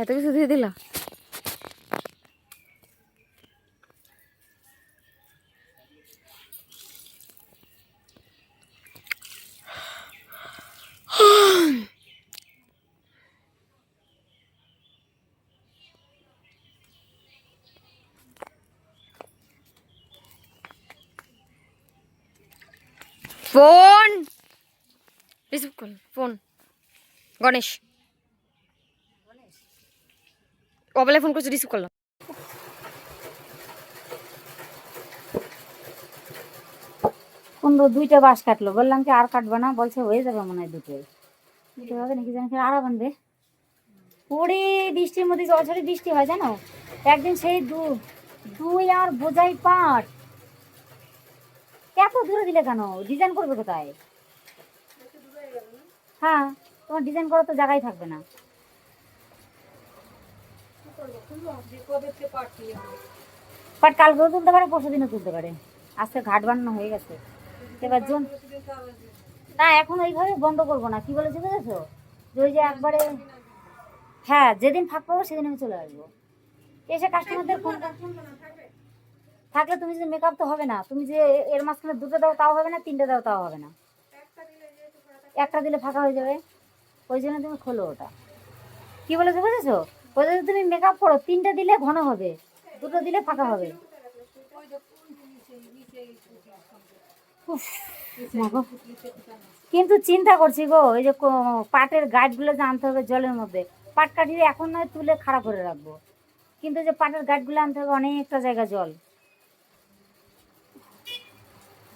এত কিছু দিয়ে দিলা? ফোন রিসিভ কর, ফোন গণেশ কবেলা ফোন করছে, রিসিভ করলাম। কুমড়ো 2টা বাঁশ কাটলো, বললাম কি আর কাটবে না, বলছে হয়ে যাবে মনে হয় 2টোই। 2টো হবে নাকি জানি, আরো বানবে। পড়ে বৃষ্টির মধ্যে ঝড় বৃষ্টি হয় জানো, একদিন সেই 2 আর বোঝাই পাট। এত দূরে দিলে কেন? ডিজাইন করবে কোথায়? হ্যাঁ, তোমার ডিজাইন করার তো জায়গায় থাকবে না। পাট কালকেও তুলতে পারে, পরশু দিনও তুলতে পারে। আজকে ঘাট বানানো হয়ে গেছে, এবার না এখন ওইভাবে বন্ধ করবো না। কি বলেছে বুঝেছো, যে ওই যে একবারে, হ্যাঁ যেদিন ফাঁক পাবো সেদিন আমি চলে আসবো, এসে কাস্টমারদের ফোন থাকলে তুমি যদি মেকআপ তো হবে না, তুমি যে এর মাঝখানে 2টো দাও তাও হবে না, 3টে দাও তাও হবে না, একটা দিলে ফাঁকা হয়ে যাবে। ওই জন্য তুমি খোলো ওটা। কি বলেছো বুঝেছো, ওই যদি তুমি মেকআপ করো 3টে দিলে ঘন হবে, 2টো দিলে ফাঁকা হবে। উফ, মা গো। কিন্তু চিন্তা করছি গো, এই যে পাটের গাছগুলো যে আনতে হবে জলের মধ্যে, পাট কাটিয়ে এখন নয় তুলে খাড়া করে রাখবো, কিন্তু যে পাটের গাছগুলো আনতে হবে অনেকটা জায়গা জল,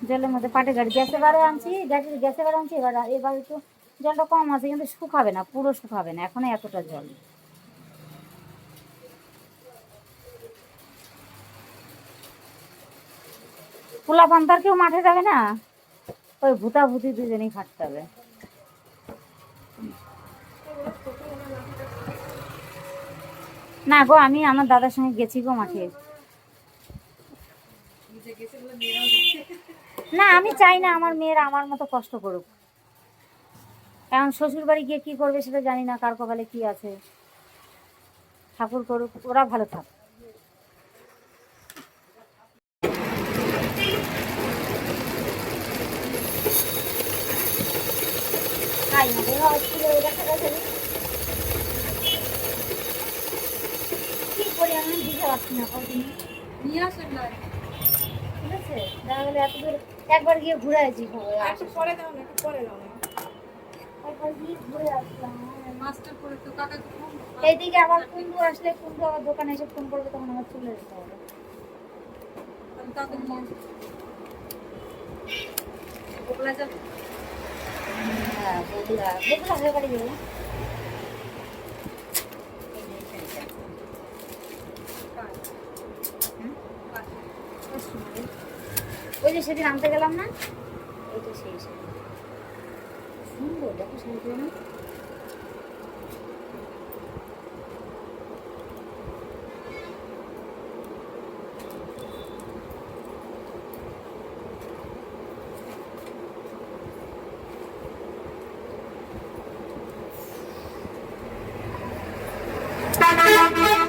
জলের মধ্যে পাটের গাড়ি গ্যাসে আনছি, গ্যাসে আনছি। এবার একটু জলটা কম আছে, কিন্তু শুকাবে না, পুরো শুকাবে না, এখনো এতটা জল। পোলা পান্তার কেউ মাঠে যাবে না, ওই ভূতা ভূতি দুজনেই খাটতে হবে। না গো, আমি আমার দাদার সঙ্গে গেছি গো মাঠে। না আমি চাই না আমার মেয়েরা আমার মতো কষ্ট করুক, কারণ শ্বশুর বাড়ি গিয়ে কি করবে সেটা জানি না, কার কপালে কি আছে। ঠাকুর করুক, ওরা ভালো থাক। কি করি আমি বুঝতে পারছি না, কদিন নিয়ে আসেন না, ঠিক আছে দেখা গেলে এত দূর একবার গিয়ে ঘুরে আসি, পরে দাও না, পরে দাও না, একবার গিয়ে ঘুরে আসলাম। এইদিকে আবার কুন্ডু আসলে, কুন্ডু আবার দোকানে এসে ফোন করবে, তখন আমার চলে যেতে হবে। হ্যাঁ বগুলা, বগুলা হয়ে বাড়ি যাবো। ওই যে সেদিন আনতে গেলাম না, ওই তো সেই সুন্দর, দেখো সুন্দর না। Thank you.